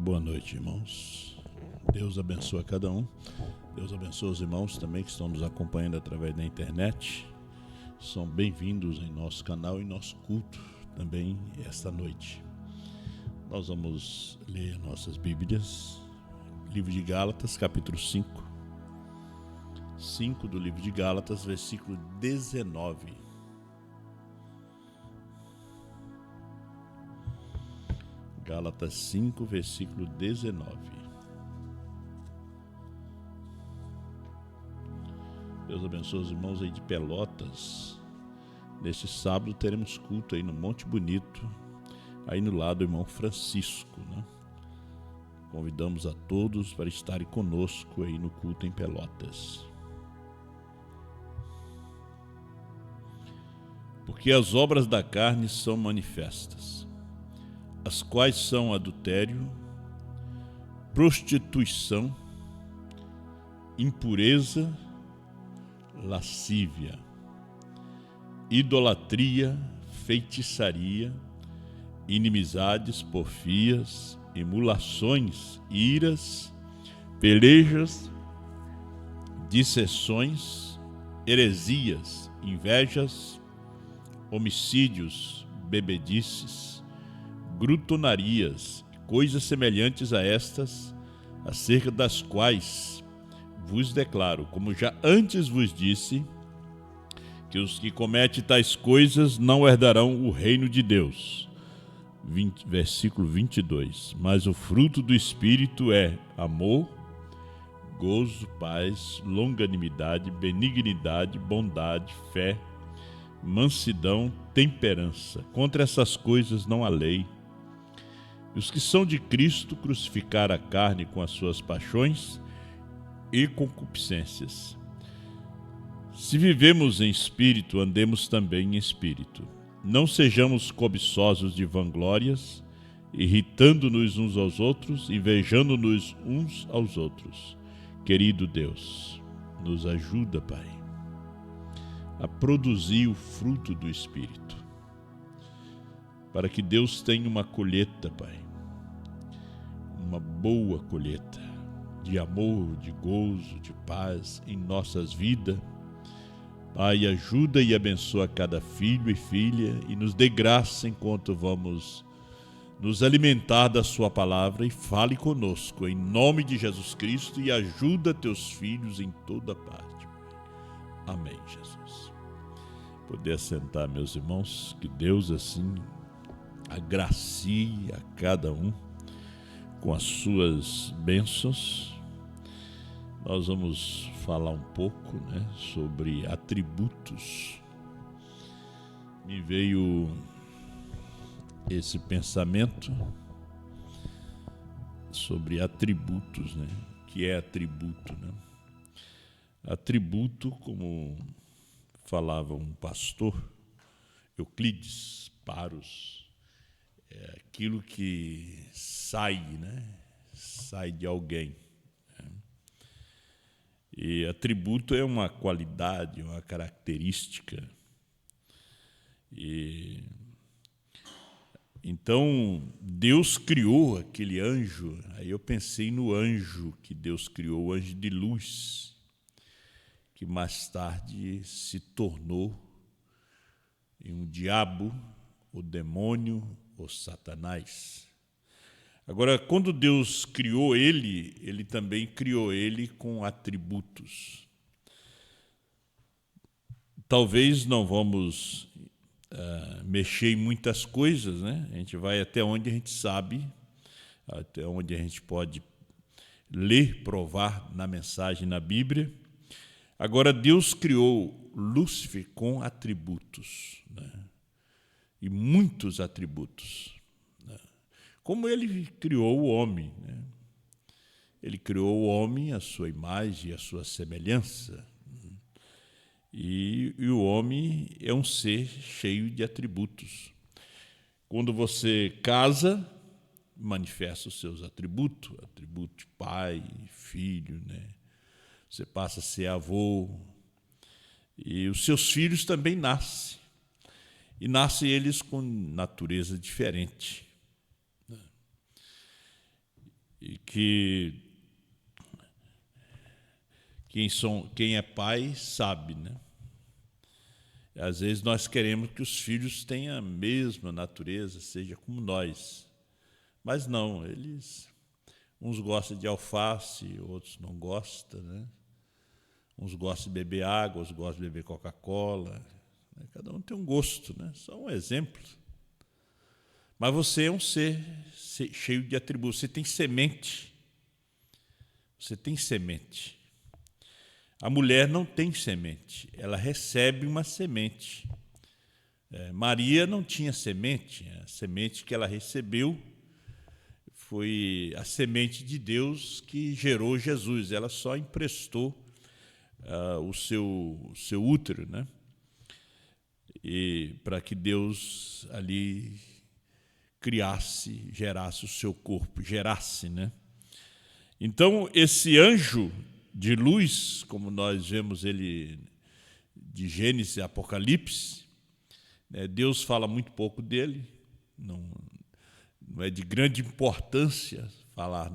Boa noite, irmãos. Deus abençoe a cada um. Deus abençoe os irmãos também que estão nos acompanhando através da internet. São bem-vindos em nosso canal e nosso culto também esta noite. Nós vamos ler nossas Bíblias. Livro de Gálatas, capítulo 5. 5 do livro de Gálatas, versículo 19. Gálatas 5, versículo 19. Deus abençoe os irmãos aí de Pelotas. Neste sábado teremos culto aí no Monte Bonito, aí no lado do irmão Francisco, né? Convidamos a todos para estarem conosco aí no culto em Pelotas. Porque as obras da carne são manifestas, as quais são adultério, prostituição, impureza, lascívia, idolatria, feitiçaria, inimizades, porfias, emulações, iras, pelejas, dissensões, heresias, invejas, homicídios, bebedices, grutonarias, coisas semelhantes a estas, acerca das quais vos declaro, como já antes vos disse, que os que cometem tais coisas não herdarão o reino de Deus. Versículo 22. Mas o fruto do Espírito é amor, gozo, paz, longanimidade, benignidade, bondade, fé, mansidão, temperança. Contra essas coisas não há lei. Os que são de Cristo crucificaram a carne com as suas paixões e concupiscências. Se vivemos em espírito, andemos também em espírito. Não sejamos cobiçosos de vanglórias, irritando-nos uns aos outros, invejando-nos uns aos outros. Querido Deus, nos ajuda, Pai, a produzir o fruto do Espírito, para que Deus tenha uma colheita, Pai, uma boa colheita de amor, de gozo, de paz em nossas vidas. Pai, ajuda e abençoa cada filho e filha e nos dê graça enquanto vamos nos alimentar da sua palavra, e fale conosco em nome de Jesus Cristo e ajuda teus filhos em toda parte. Amém, Jesus. Poder assentar, meus irmãos, que Deus assim agracie a cada um com as suas bênçãos. Nós vamos falar um pouco, sobre atributos. Me veio esse pensamento sobre atributos, que é atributo, Atributo, como falava um pastor, Euclides Paros, é aquilo que sai, sai de alguém. E atributo é uma qualidade, uma característica. E então Deus criou aquele anjo. Aí eu pensei no anjo que Deus criou, o anjo de luz, que mais tarde se tornou um diabo, o demônio, o Satanás. Agora, quando Deus criou ele também criou ele com atributos. Talvez não vamos mexer em muitas coisas, A gente vai até onde a gente sabe, até onde a gente pode ler, provar na mensagem, na Bíblia. Agora, Deus criou Lúcifer com atributos, e muitos atributos. Como ele criou o homem, Ele criou o homem à sua imagem e à sua semelhança. E o homem é um ser cheio de atributos. Quando você casa, manifesta os seus atributos, atributo de pai, filho, Você passa a ser avô. E os seus filhos também nascem. E nascem eles com natureza diferente. e que quem é pai sabe, né? Às vezes nós queremos que os filhos tenham a mesma natureza, seja como nós. Mas não, uns gostam de alface, outros não gostam, né? Uns gostam de beber água, outros gostam de beber Coca-Cola. Cada um tem um gosto, né? Só um exemplo. Mas você é um ser cheio de atributos. Você tem semente. Você tem semente. A mulher não tem semente. Ela recebe uma semente. Maria não tinha semente. A semente que ela recebeu foi a semente de Deus que gerou Jesus. Ela só emprestou o seu útero, né? E para que Deus ali criasse, gerasse o seu corpo, gerasse, né? Então, esse anjo de luz, como nós vemos ele de Gênesis e Apocalipse, né, Deus fala muito pouco dele, não é de grande importância falar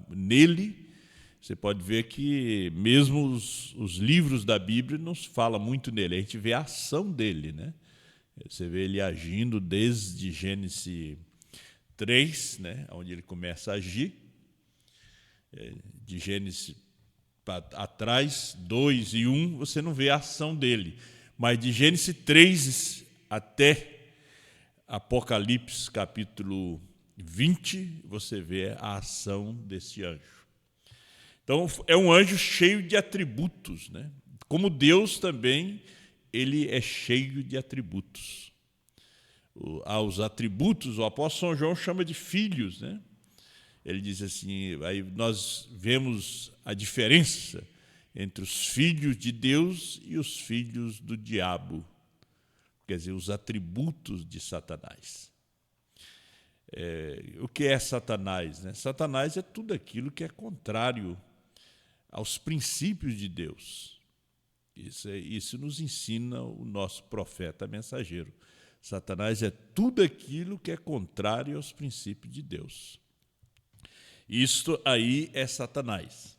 nele. Você pode ver que mesmo os livros da Bíblia não se fala muito nele, a gente vê a ação dele, né? Você vê ele agindo desde Gênesis 3, né, onde ele começa a agir, de Gênesis atrás, 2 e 1, você não vê a ação dele, mas de Gênesis 3 até Apocalipse, capítulo 20, você vê a ação desse anjo. Então, é um anjo cheio de atributos, né? Como Deus também, ele é cheio de atributos. Aos atributos, o apóstolo São João chama de filhos, né? Ele diz assim, aí nós vemos a diferença entre os filhos de Deus e os filhos do diabo, quer dizer, os atributos de Satanás. O que é Satanás, né? Satanás é tudo aquilo que é contrário aos princípios de Deus. Isso nos ensina o nosso profeta mensageiro. Satanás é tudo aquilo que é contrário aos princípios de Deus. Isto aí é Satanás.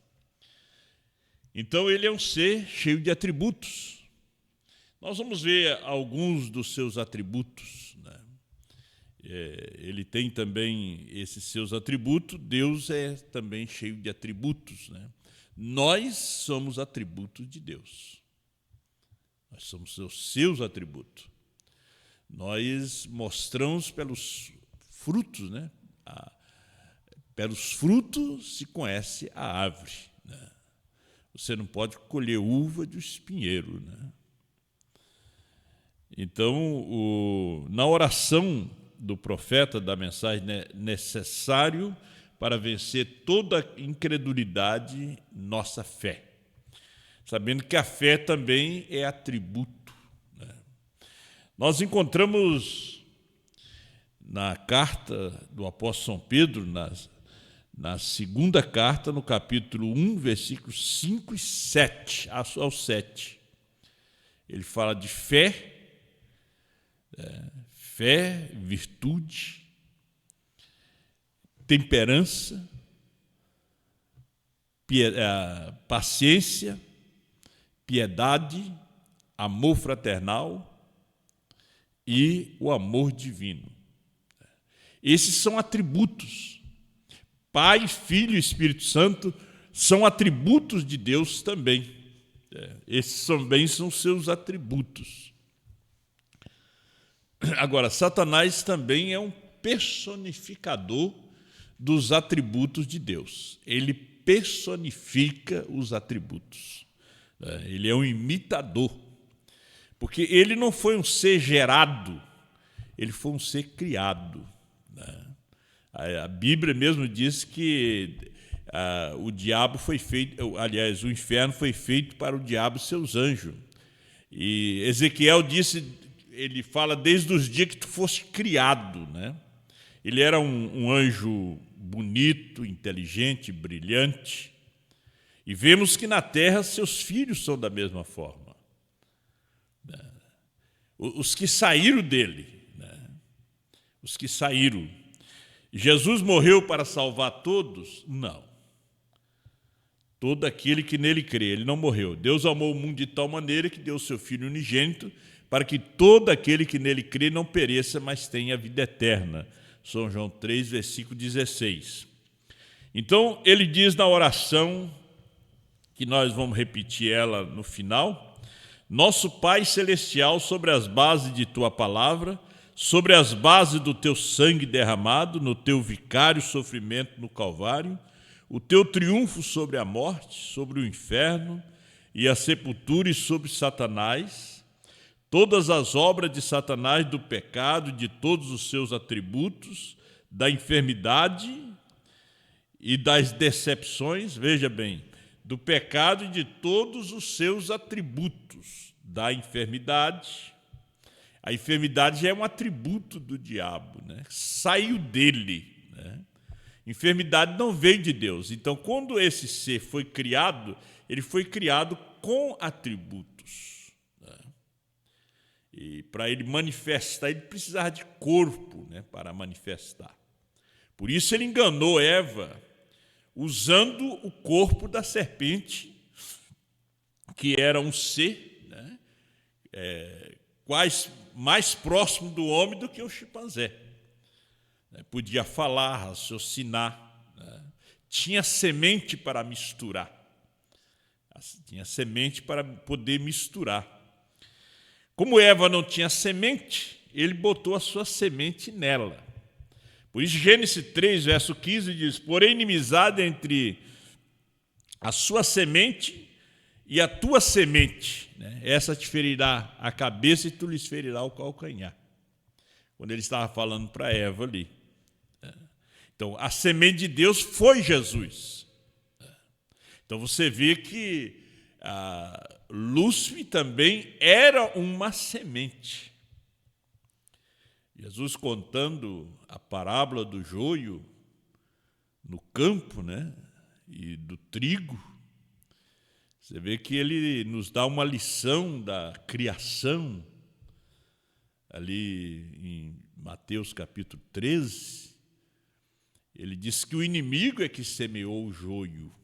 Então ele é um ser cheio de atributos. Nós vamos ver alguns dos seus atributos, né? Ele tem também esses seus atributos. Deus é também cheio de atributos, né? Nós somos atributos de Deus. Nós somos os seus atributos. Nós mostramos pelos frutos, né? Pelos frutos se conhece a árvore, né? Você não pode colher uva do espinheiro, né? Então, na oração do profeta, da mensagem, né, necessário para vencer toda incredulidade, nossa fé. Sabendo que a fé também é atributo, né? Nós encontramos na carta do apóstolo São Pedro, na segunda carta, no capítulo 1, versículos 5 e 7, ao 7. Ele fala de fé, virtude, temperança, paciência, piedade, amor fraternal e o amor divino. Esses são atributos. Pai, Filho e Espírito Santo são atributos de Deus também. Esses também são seus atributos. Agora, Satanás também é um personificador dos atributos de Deus. Ele personifica os atributos. Ele é um imitador. Porque ele não foi um ser gerado, ele foi um ser criado. A Bíblia mesmo diz que o diabo foi feito, aliás, o inferno foi feito para o diabo e seus anjos. E Ezequiel disse, ele fala desde os dias que tu foste criado, né? Ele era um anjo bonito, inteligente, brilhante. E vemos que na terra seus filhos são da mesma forma. Os que saíram dele, né? Os que saíram. Jesus morreu para salvar todos? Não. Todo aquele que nele crê, ele não morreu. Deus amou o mundo de tal maneira que deu o seu Filho unigênito para que todo aquele que nele crê não pereça, mas tenha vida eterna. São João 3, versículo 16. Então, ele diz na oração, que nós vamos repetir ela no final: Nosso Pai Celestial, sobre as bases de Tua palavra, sobre as bases do Teu sangue derramado, no Teu vicário sofrimento no Calvário, o Teu triunfo sobre a morte, sobre o inferno e a sepultura e sobre Satanás, todas as obras de Satanás, do pecado, de todos os seus atributos, da enfermidade e das decepções, veja bem, do pecado e de todos os seus atributos, da enfermidade. A enfermidade já é um atributo do diabo, né? Saiu dele, né? Enfermidade não veio de Deus. Então, quando esse ser foi criado, ele foi criado com atributos, né? E para ele manifestar, ele precisava de corpo, né, para manifestar. Por isso ele enganou Eva, usando o corpo da serpente, que era um ser, né, mais próximo do homem do que o chimpanzé. Podia falar, raciocinar, né? Tinha semente para misturar. Tinha semente para poder misturar. Como Eva não tinha semente, ele botou a sua semente nela. Por isso, Gênesis 3, verso 15 diz: Porém, inimizade entre a sua semente e a tua semente, né? Essa te ferirá a cabeça e tu lhes ferirá o calcanhar. Quando ele estava falando para Eva ali. Então, a semente de Deus foi Jesus. Então, você vê que Lúcifer também era uma semente. Jesus contando a parábola do joio no campo, né, e do trigo, você vê que ele nos dá uma lição da criação, ali em Mateus capítulo 13, ele diz que o inimigo é que semeou o joio.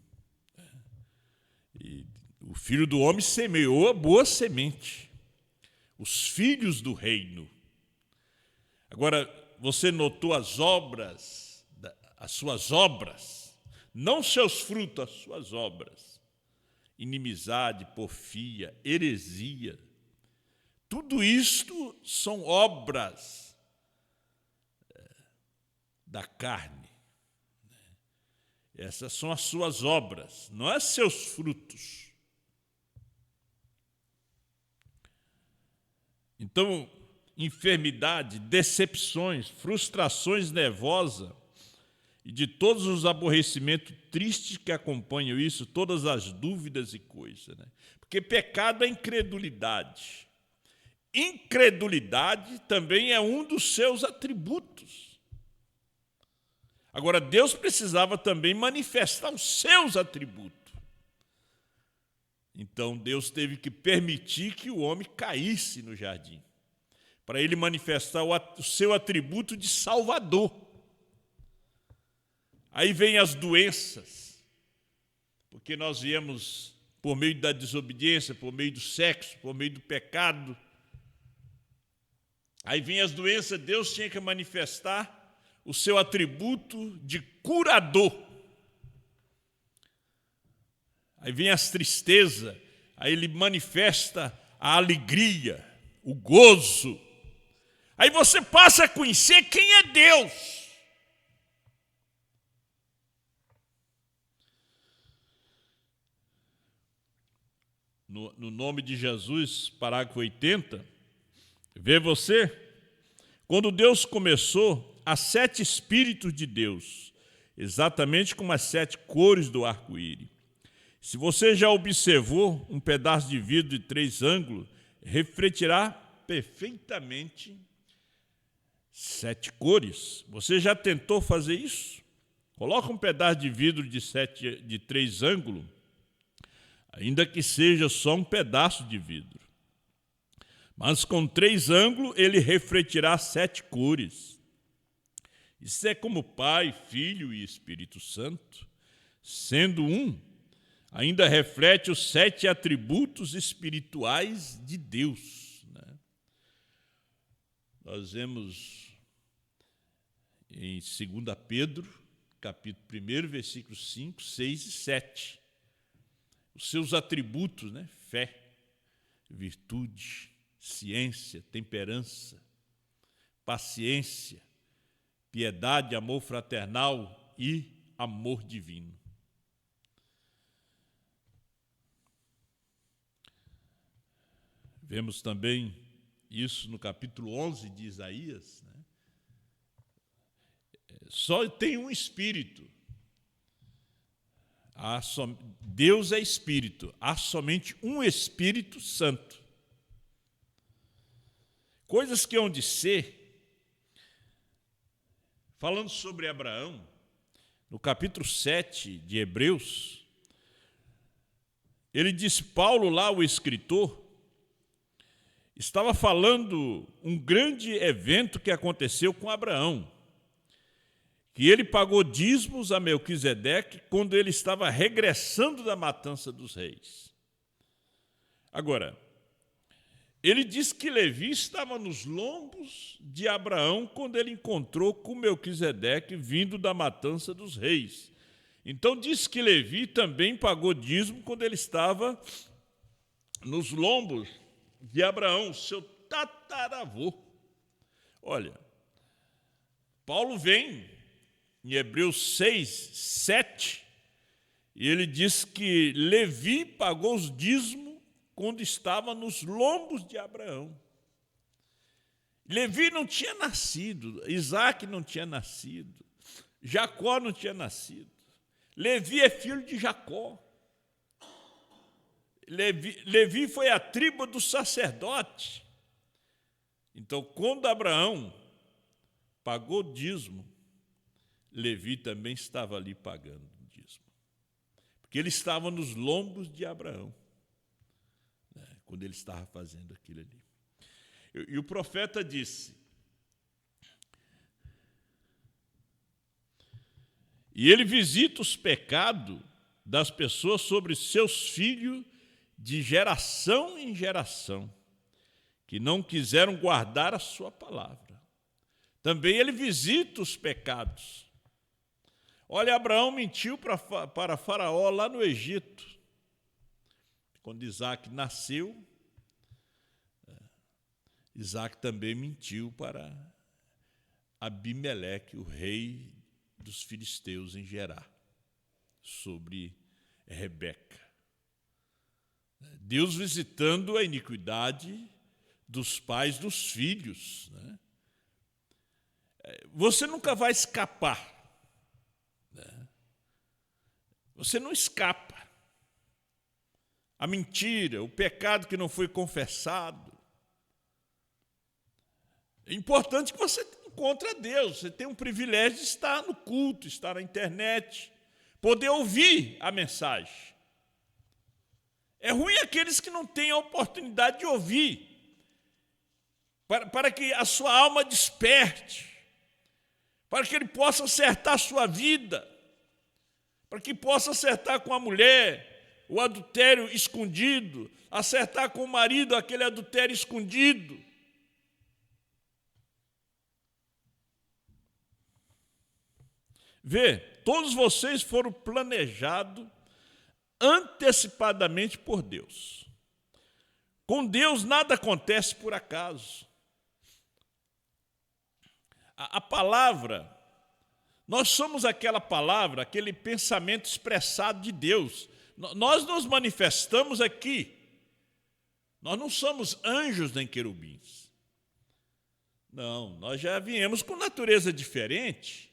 E o Filho do Homem semeou a boa semente, os filhos do reino. Agora, você notou as suas obras, não seus frutos, as suas obras. Inimizade, porfia, heresia. Tudo isto são obras da carne. Essas são as suas obras, não é seus frutos. Então, enfermidade, decepções, frustrações nervosas e de todos os aborrecimentos tristes que acompanham isso, todas as dúvidas e coisas, né? Porque pecado é incredulidade. Incredulidade também é um dos seus atributos. Agora, Deus precisava também manifestar os seus atributos. Então, Deus teve que permitir que o homem caísse no jardim, para ele manifestar o seu atributo de Salvador. Aí vem as doenças, porque nós viemos por meio da desobediência, por meio do sexo, por meio do pecado. Aí vem as doenças, Deus tinha que manifestar o seu atributo de curador. Aí vem as tristezas, aí ele manifesta a alegria, o gozo. Aí você passa a conhecer quem é Deus. No nome de Jesus, parágrafo 80, vê você? Quando Deus começou, há 7 Espíritos de Deus, exatamente como as 7 cores do arco-íris. Se você já observou um pedaço de vidro de 3 ângulos, refletirá perfeitamente 7 cores. Você já tentou fazer isso? Coloca um pedaço de vidro de 3 ângulos, ainda que seja só um pedaço de vidro. Mas com 3 ângulos ele refletirá 7 cores. Isso é como Pai, Filho e Espírito Santo, sendo um, ainda reflete os 7 atributos espirituais de Deus, né? Nós vemos em 2 Pedro, capítulo 1, versículos 5, 6 e 7. Os seus atributos, né? Fé, virtude, ciência, temperança, paciência, piedade, amor fraternal e amor divino. Vemos também isso no capítulo 11 de Isaías, né? Só tem um Espírito. Deus é Espírito. Há somente um Espírito Santo. Coisas que hão de ser. Falando sobre Abraão, no capítulo 7 de Hebreus, ele diz, Paulo lá, o escritor, estava falando um grande evento que aconteceu com Abraão, que ele pagou dízimos a Melquisedeque quando ele estava regressando da matança dos reis. Agora, ele diz que Levi estava nos lombos de Abraão quando ele encontrou com Melquisedeque vindo da matança dos reis. Então diz que Levi também pagou dízimo quando ele estava nos lombos de Abraão, seu tataravô. Olha, Paulo vem em Hebreus 6, 7, e ele diz que Levi pagou os dízimos quando estava nos lombos de Abraão. Levi não tinha nascido, Isaac não tinha nascido, Jacó não tinha nascido. Levi é filho de Jacó. Levi foi a tribo do sacerdote. Então, quando Abraão pagou dízimo, Levi também estava ali pagando dízimo. Porque ele estava nos lombos de Abraão, né, quando ele estava fazendo aquilo ali. E o profeta disse, e ele visita os pecados das pessoas sobre seus filhos de geração em geração, que não quiseram guardar a sua palavra. Também ele visita os pecados. Olha, Abraão mentiu para Faraó lá no Egito. Quando Isaac nasceu, Isaac também mentiu para Abimeleque, o rei dos filisteus em Gerar, sobre Rebeca. Deus visitando a iniquidade dos pais dos filhos, né? Você nunca vai escapar, né? Você não escapa. A mentira, o pecado que não foi confessado. É importante que você encontre a Deus. Você tem um privilégio de estar no culto, estar na internet, poder ouvir a mensagem. É ruim aqueles que não têm a oportunidade de ouvir, para que a sua alma desperte, para que ele possa acertar a sua vida, para que possa acertar com a mulher o adultério escondido, acertar com o marido aquele adultério escondido. Vê, todos vocês foram planejados antecipadamente por Deus. Com Deus nada acontece por acaso. A palavra, nós somos aquela palavra, aquele pensamento expressado de Deus. Nós nos manifestamos aqui. Nós não somos anjos nem querubins. Não, nós já viemos com natureza diferente.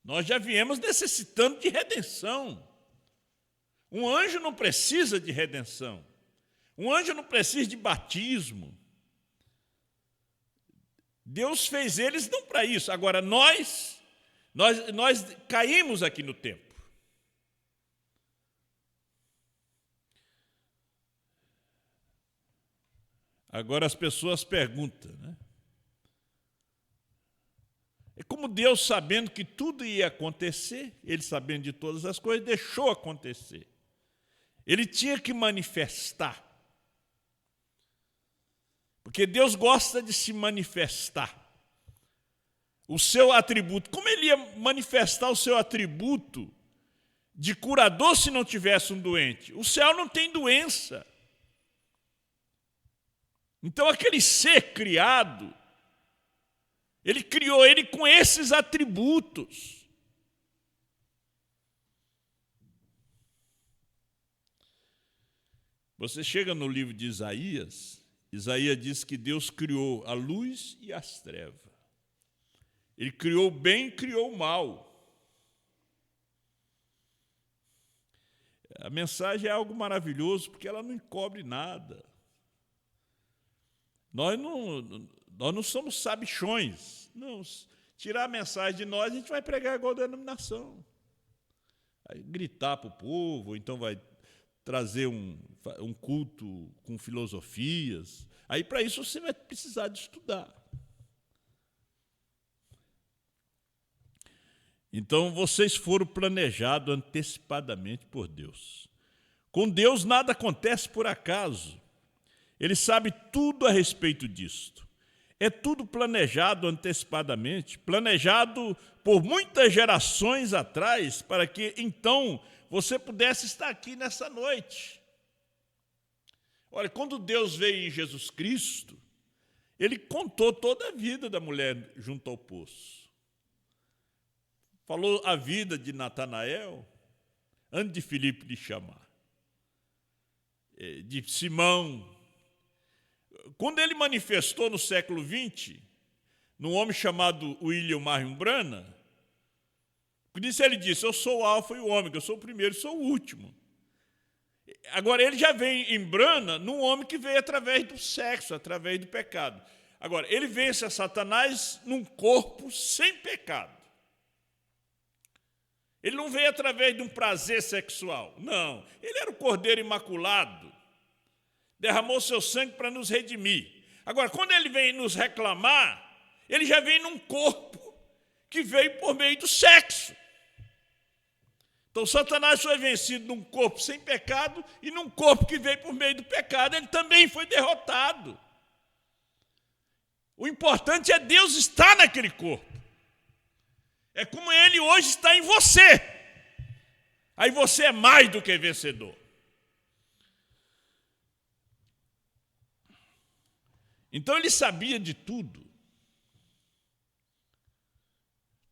Nós já viemos necessitando de redenção. Um anjo não precisa de redenção. Um anjo não precisa de batismo. Deus fez eles não para isso. Agora, nós caímos aqui no tempo. Agora as pessoas perguntam, né? É como Deus, sabendo que tudo ia acontecer, ele sabendo de todas as coisas, deixou acontecer. Ele tinha que manifestar. Porque Deus gosta de se manifestar. O seu atributo. Como ele ia manifestar o seu atributo de curador se não tivesse um doente? O céu não tem doença. Então aquele ser criado, ele criou ele com esses atributos. Você chega no livro de Isaías, Isaías diz que Deus criou a luz e as trevas. Ele criou o bem e criou o mal. A mensagem é algo maravilhoso, porque ela não encobre nada. Nós não somos sabichões. Não, tirar a mensagem de nós, a gente vai pregar igual a denominação. Vai gritar para o povo, ou então vai trazer um culto com filosofias. Aí, para isso, você vai precisar de estudar. Então, vocês foram planejados antecipadamente por Deus. Com Deus, nada acontece por acaso. Ele sabe tudo a respeito disto. É tudo planejado antecipadamente, planejado por muitas gerações atrás, para que, então, você pudesse estar aqui nessa noite. Olha, quando Deus veio em Jesus Cristo, ele contou toda a vida da mulher junto ao poço. Falou a vida de Natanael, antes de Filipe lhe chamar, de Simão. Quando ele manifestou no século XX, num homem chamado William Marion Branham, ele disse, eu sou o alfa e o ômega, eu sou o primeiro e sou o último. Agora, ele já vem em Branham num homem que veio através do sexo, através do pecado. Agora, ele vence a Satanás num corpo sem pecado. Ele não veio através de um prazer sexual, não. Ele era o Cordeiro Imaculado, derramou seu sangue para nos redimir. Agora, quando ele vem nos reclamar, ele já vem num corpo que veio por meio do sexo. Então, Satanás foi vencido num corpo sem pecado e num corpo que veio por meio do pecado, ele também foi derrotado. O importante é Deus estar naquele corpo. É como ele hoje está em você. Aí você é mais do que vencedor. Então ele sabia de tudo.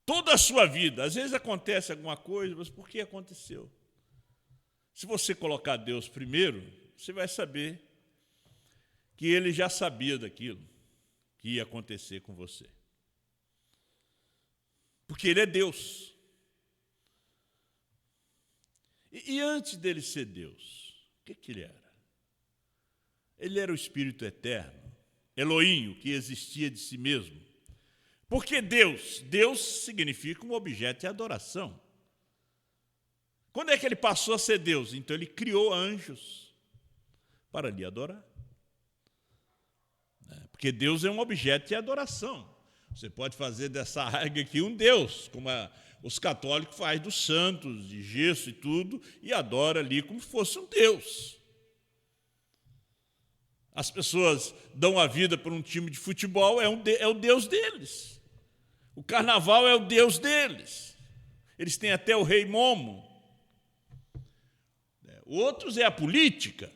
Toda a sua vida. Às vezes acontece alguma coisa, mas por que aconteceu? Se você colocar Deus primeiro, você vai saber que ele já sabia daquilo que ia acontecer com você. Porque ele é Deus. E antes dele ser Deus, o que ele era? Ele era o Espírito Eterno, Elohim, o que existia de si mesmo. Porque Deus significa um objeto de adoração. Quando é que ele passou a ser Deus? Então ele criou anjos para lhe adorar. Porque Deus é um objeto de adoração. Você pode fazer dessa águia aqui um Deus, como os católicos fazem dos santos, de gesso e tudo, e adora ali como se fosse um Deus. As pessoas dão a vida por um time de futebol, é o Deus deles. O carnaval é o Deus deles. Eles têm até o rei Momo. Outros é a política.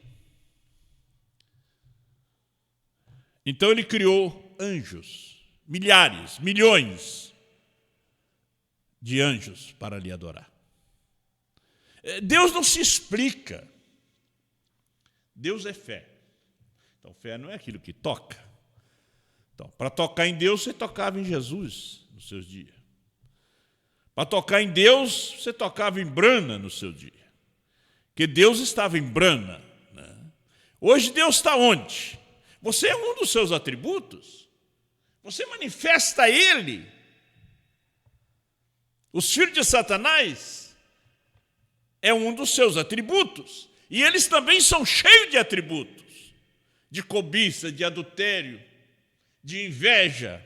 Então ele criou anjos. Milhares, milhões de anjos para lhe adorar. Deus não se explica. Deus é fé. Então, fé não é aquilo que toca. Então, para tocar em Deus, você tocava em Jesus nos seus dias. Para tocar em Deus, você tocava em Branham no seu dia. Porque Deus estava em Branham. Né? Hoje Deus está onde? Você é um dos seus atributos. Você manifesta ele. Os filhos de Satanás é um dos seus atributos. E eles também são cheios de atributos. De cobiça, de adultério, de inveja,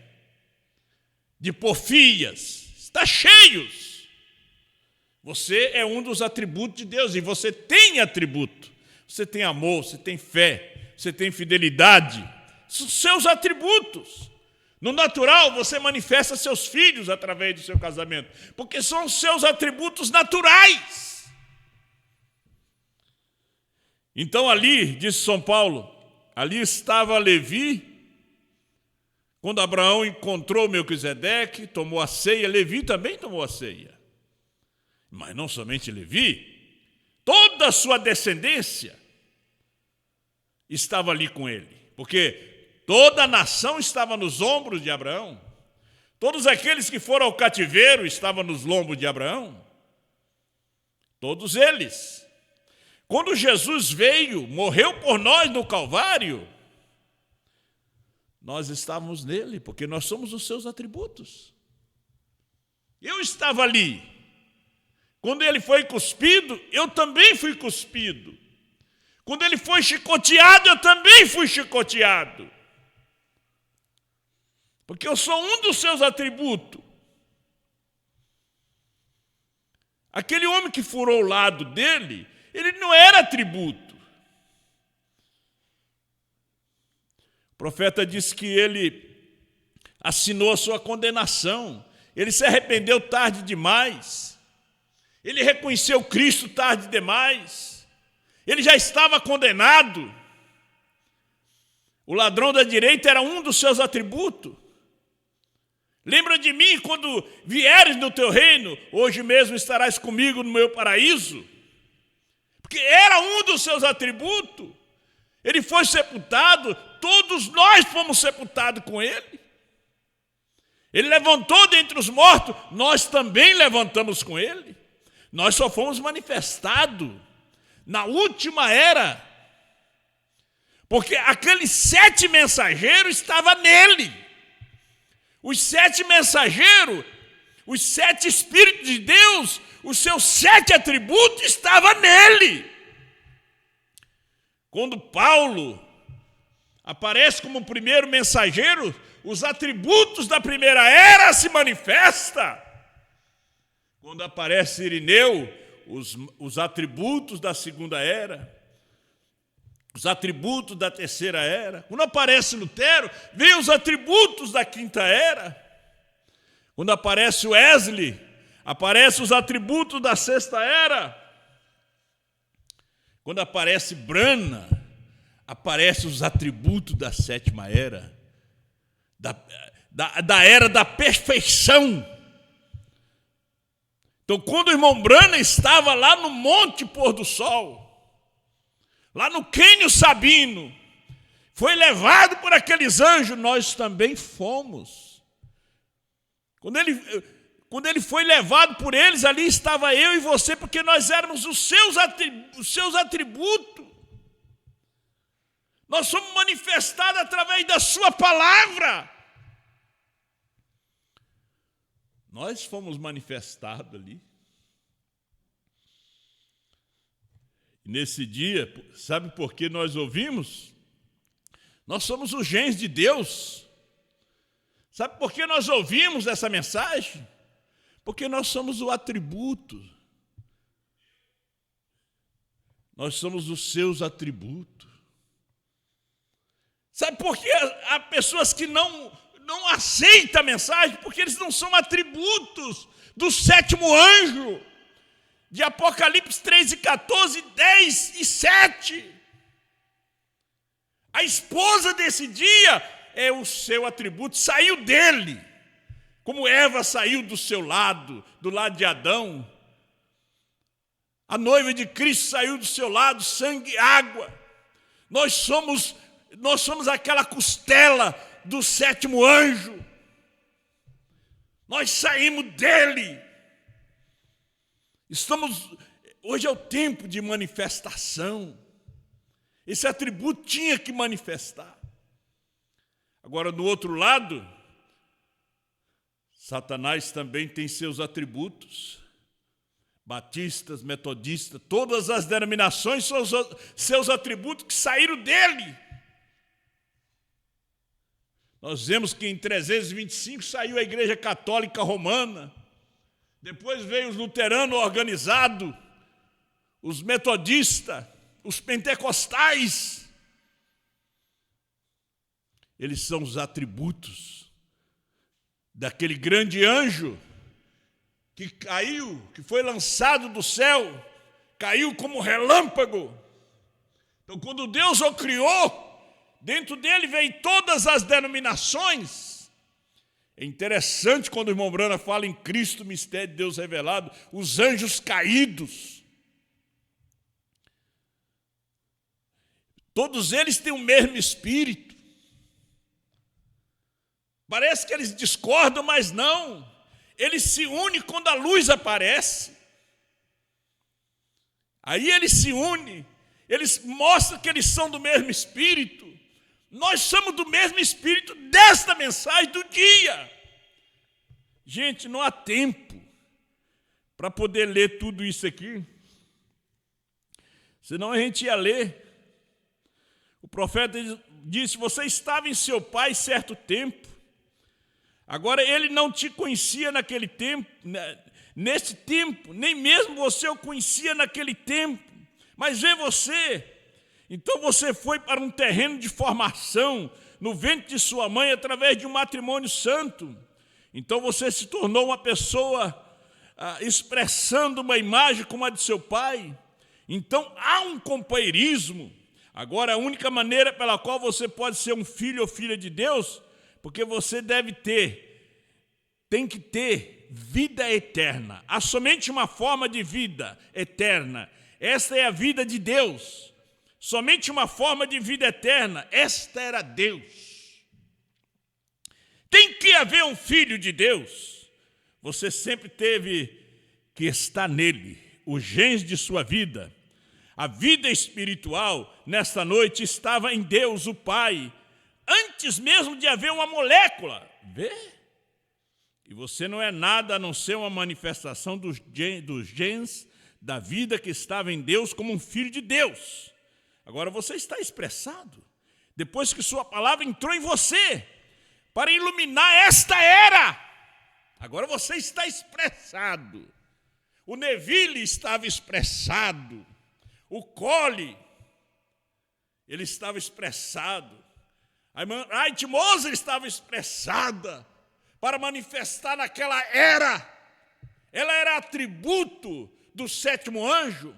de porfias, está cheios. Você é um dos atributos de Deus e você tem atributo. Você tem amor, você tem fé, você tem fidelidade. São seus atributos. No natural, você manifesta seus filhos através do seu casamento, porque são os seus atributos naturais. Então ali, diz São Paulo, ali estava Levi, quando Abraão encontrou Melquisedeque, tomou a ceia, Levi também tomou a ceia. Mas não somente Levi, toda a sua descendência estava ali com ele, porque toda a nação estava nos ombros de Abraão. Todos aqueles que foram ao cativeiro estavam nos lombos de Abraão. Todos eles. Quando Jesus veio, morreu por nós no Calvário, nós estávamos nele, porque nós somos os seus atributos. Eu estava ali. Quando ele foi cuspido, eu também fui cuspido. Quando ele foi chicoteado, eu também fui chicoteado. Porque eu sou um dos seus atributos. Aquele homem que furou o lado dele, ele não era atributo. O profeta disse que ele assinou a sua condenação. Ele se arrependeu tarde demais. Ele reconheceu Cristo tarde demais. Ele já estava condenado. O ladrão da direita era um dos seus atributos. Lembra de mim quando vieres no teu reino, hoje mesmo estarás comigo no meu paraíso. Porque era um dos seus atributos. Ele foi sepultado, todos nós fomos sepultados com ele. Ele levantou dentre os mortos, nós também levantamos com ele. Nós só fomos manifestados na última era. Porque aqueles 7 mensageiros estavam nele. Os 7 mensageiros, os 7 Espíritos de Deus, os seus 7 atributos estavam nele. Quando Paulo aparece como primeiro mensageiro, os atributos da primeira era se manifestam. Quando aparece Irineu, os atributos da segunda era. Os atributos da terceira era. Quando aparece Lutero, vem os atributos da quinta era. Quando aparece Wesley, aparecem os atributos da sexta era. Quando aparece Branham, aparecem os atributos da sétima era. Da era da perfeição. Então, quando o irmão Branham estava lá no Monte Pôr do Sol, lá no Quênio Sabino, foi levado por aqueles anjos, nós também fomos. Quando ele foi levado por eles, ali estava eu e você, porque nós éramos os seus atributos. Nós somos manifestados através da sua palavra. Nós fomos manifestados ali. Nesse dia, sabe por que nós ouvimos? Nós somos os gens de Deus. Sabe por que nós ouvimos essa mensagem? Porque nós somos o atributo. Nós somos os seus atributos. Sabe por que há pessoas que não aceitam a mensagem? Porque eles não são atributos do 7º anjo. De Apocalipse 3:14, 10 e 7. A esposa desse dia é o seu atributo, saiu dele. Como Eva saiu do seu lado, do lado de Adão. A noiva de Cristo saiu do seu lado, sangue e água. Nós somos aquela costela do 7º anjo. Nós saímos dele. Hoje é o tempo de manifestação. Esse atributo tinha que manifestar. Agora, do outro lado, Satanás também tem seus atributos. Batistas, metodistas, todas as denominações são seus atributos que saíram dele. Nós vemos que em 325 saiu a Igreja Católica Romana, depois veio os luteranos organizados, os metodistas, os pentecostais. Eles são os atributos daquele grande anjo que caiu, que foi lançado do céu, caiu como relâmpago. Então, quando Deus o criou, dentro dele veio todas as denominações. É interessante quando o irmão Brana fala em Cristo, mistério de Deus revelado, os anjos caídos. Todos eles têm o mesmo espírito. Parece que eles discordam, mas não. Eles se unem quando a luz aparece. Aí eles se unem, eles mostram que eles são do mesmo espírito. Nós somos do mesmo espírito desta mensagem do dia. Gente, não há tempo para poder ler tudo isso aqui. Senão a gente ia ler. O profeta disse: você estava em seu pai certo tempo. Agora ele não te conhecia naquele tempo, nesse tempo, nem mesmo você o conhecia naquele tempo. Mas vê você. Então você foi para um terreno de formação no ventre de sua mãe através de um matrimônio santo. Então você se tornou uma pessoa expressando uma imagem como a de seu pai. Então há um companheirismo. Agora a única maneira pela qual você pode ser um filho ou filha de Deus, porque você tem que ter vida eterna. Há somente uma forma de vida eterna. Esta é a vida de Deus. Somente uma forma de vida eterna. Esta era Deus. Tem que haver um filho de Deus. Você sempre teve que estar nele, os genes de sua vida. A vida espiritual, nesta noite, estava em Deus, o Pai, antes mesmo de haver uma molécula. Vê? E você não é nada a não ser uma manifestação dos genes da vida que estava em Deus como um filho de Deus. Agora você está expressado, depois que sua palavra entrou em você, para iluminar esta era. Agora você está expressado. O Neville estava expressado. O Cole, ele estava expressado. A irmã Wright Moser estava expressada para manifestar naquela era. Ela era atributo do sétimo anjo.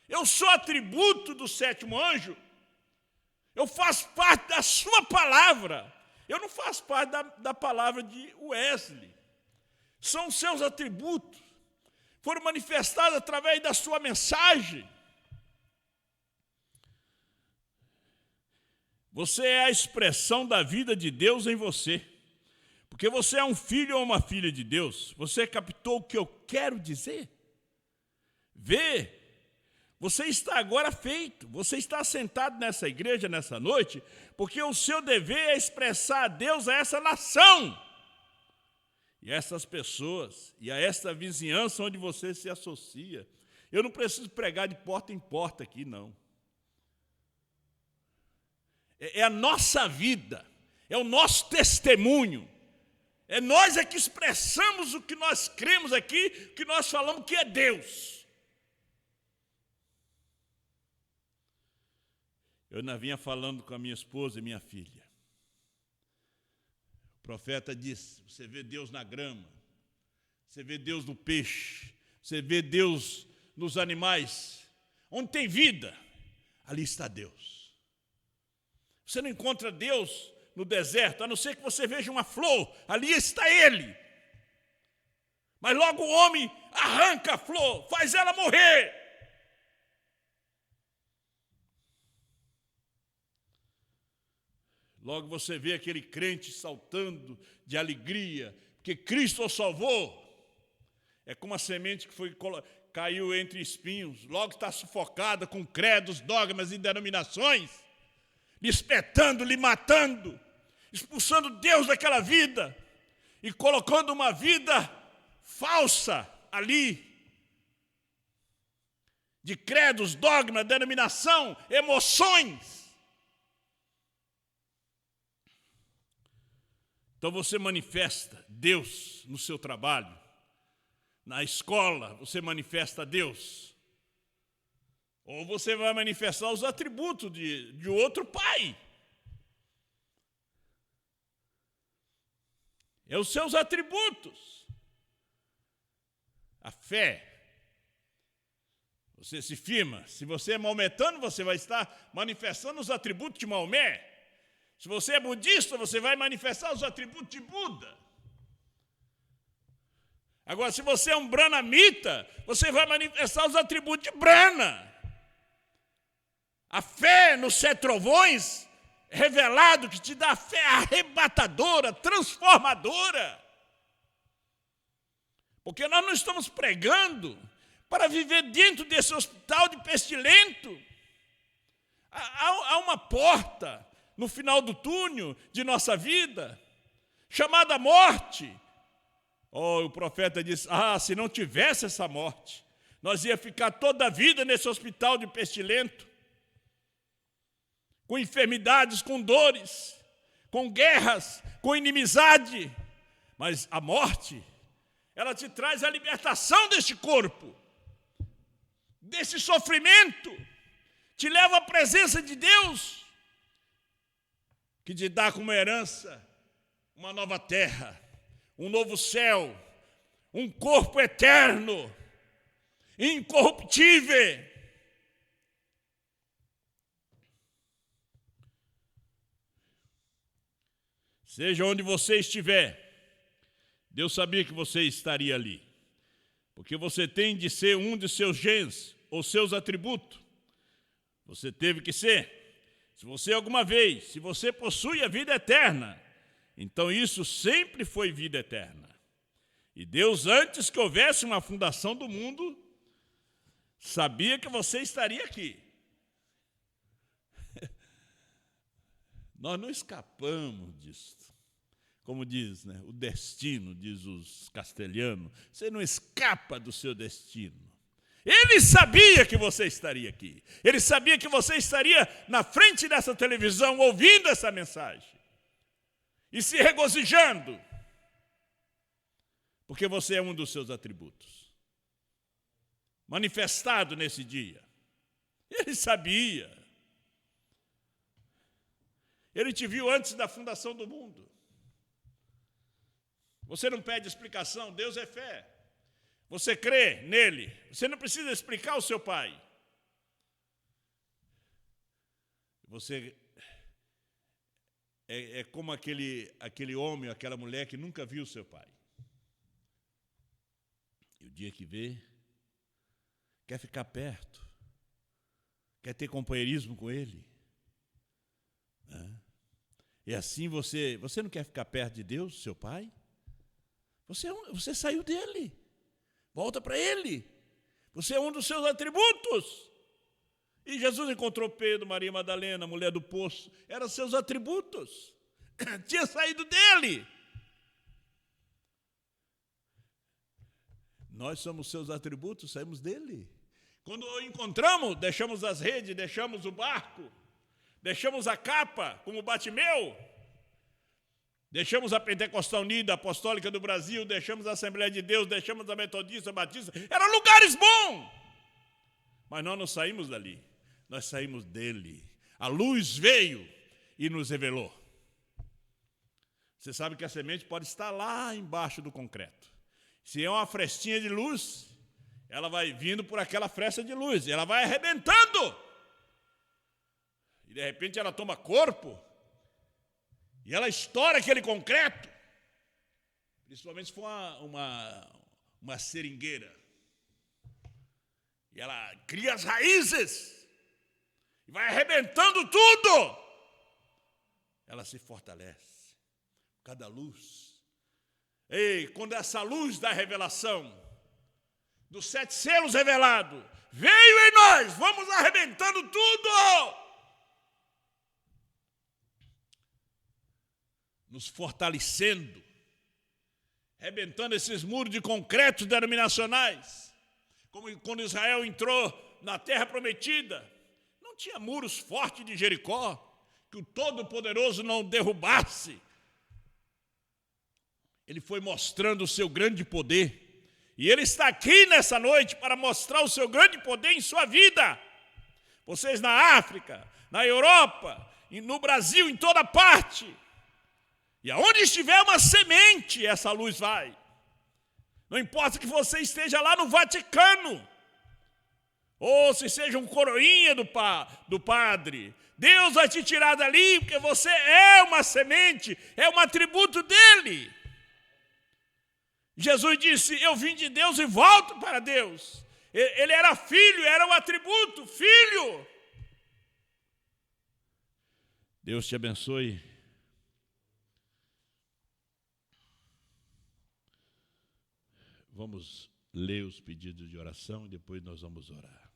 Eu sou atributo do sétimo anjo. Eu faço parte da sua palavra. Eu não faço parte da palavra de Wesley. São os seus atributos. Foram manifestados através da sua mensagem. Você é a expressão da vida de Deus em você. Porque você é um filho ou uma filha de Deus. Você captou o que eu quero dizer? Vê, você está agora feito. Você está sentado nessa igreja nessa noite, porque o seu dever é expressar a Deus a essa nação. E a essas pessoas, e a esta vizinhança onde você se associa. Eu não preciso pregar de porta em porta aqui, não. É a nossa vida, é o nosso testemunho. É nós que expressamos o que nós cremos aqui, que nós falamos que é Deus. Eu ainda vinha falando com a minha esposa e minha filha. O profeta disse: você vê Deus na grama, você vê Deus no peixe, você vê Deus nos animais. Onde tem vida, ali está Deus. Você não encontra Deus no deserto, a não ser que você veja uma flor, ali está Ele. Mas logo o homem arranca a flor, faz ela morrer. Logo você vê aquele crente saltando de alegria, porque Cristo o salvou. É como a semente que caiu entre espinhos, logo está sufocada com credos, dogmas e denominações, lhe espetando, lhe matando, expulsando Deus daquela vida e colocando uma vida falsa ali, de credos, dogma, denominação, emoções. Então você manifesta Deus no seu trabalho. Na escola você manifesta Deus. Ou você vai manifestar os atributos de outro pai. É os seus atributos. A fé. Você se firma. Se você é maometano, você vai estar manifestando os atributos de Maomé. Se você é budista, você vai manifestar os atributos de Buda. Agora, se você é um branamita, você vai manifestar os atributos de Brahma. A fé nos 7 trovões revelado que te dá a fé arrebatadora, transformadora. Porque nós não estamos pregando para viver dentro desse hospital de pestilento. Há uma porta no final do túnel de nossa vida, chamada morte. Oh, o profeta disse, se não tivesse essa morte, nós ia ficar toda a vida nesse hospital de pestilento, com enfermidades, com dores, com guerras, com inimizade. Mas a morte, ela te traz a libertação deste corpo, desse sofrimento, te leva à presença de Deus, que te dá como herança uma nova terra, um novo céu, um corpo eterno, incorruptível. Seja onde você estiver, Deus sabia que você estaria ali, porque você tem de ser um de seus genes, ou seus atributos. Você teve que ser. Se você alguma vez, se você possui a vida eterna, então isso sempre foi vida eterna. E Deus, antes que houvesse uma fundação do mundo, sabia que você estaria aqui. Nós não escapamos disso. Como diz, né, o destino, diz os castelhanos, você não escapa do seu destino. Ele sabia que você estaria aqui. Ele sabia que você estaria na frente dessa televisão, ouvindo essa mensagem. E se regozijando. Porque você é um dos seus atributos. Manifestado nesse dia. Ele sabia. Ele te viu antes da fundação do mundo. Você não pede explicação, Deus é fé. Você crê nele, você não precisa explicar ao seu pai. Você é como aquele homem, aquela mulher que nunca viu o seu pai. E o dia que vê, quer ficar perto, quer ter companheirismo com ele. E assim você não quer ficar perto de Deus, seu pai? Você saiu dele. Volta para ele. Você é um dos seus atributos. E Jesus encontrou Pedro, Maria Madalena, a mulher do poço. Eram seus atributos. Tinha saído dele. Nós somos seus atributos, saímos dele. Quando o encontramos, deixamos as redes, deixamos o barco, deixamos a capa, como Batimeu. Deixamos a Pentecostal Unida, a Apostólica do Brasil, deixamos a Assembleia de Deus, deixamos a Metodista, a Batista. Eram lugares bons. Mas nós não saímos dali. Nós saímos dele. A luz veio e nos revelou. Você sabe que a semente pode estar lá embaixo do concreto. Se é uma frestinha de luz, ela vai vindo por aquela fresta de luz. E ela vai arrebentando. E de repente ela toma corpo. E ela estoura aquele concreto, principalmente se for uma seringueira. E ela cria as raízes, e vai arrebentando tudo. Ela se fortalece, cada luz. E quando essa luz da revelação, dos 7 selos revelados, veio em nós, vamos arrebentando tudo. Nos fortalecendo, arrebentando esses muros de concreto denominacionais, como quando Israel entrou na terra prometida, não tinha muros fortes de Jericó, que o Todo-Poderoso não derrubasse, Ele foi mostrando o seu grande poder. E Ele está aqui nessa noite para mostrar o seu grande poder em sua vida. Vocês na África, na Europa, no Brasil, em toda parte. E aonde estiver uma semente, essa luz vai. Não importa que você esteja lá no Vaticano, ou se seja um coroinha do padre, Deus vai te tirar dali, porque você é uma semente, é um atributo dele. Jesus disse, eu vim de Deus e volto para Deus. Ele era filho, era um atributo, filho. Deus te abençoe. Vamos ler os pedidos de oração e depois nós vamos orar.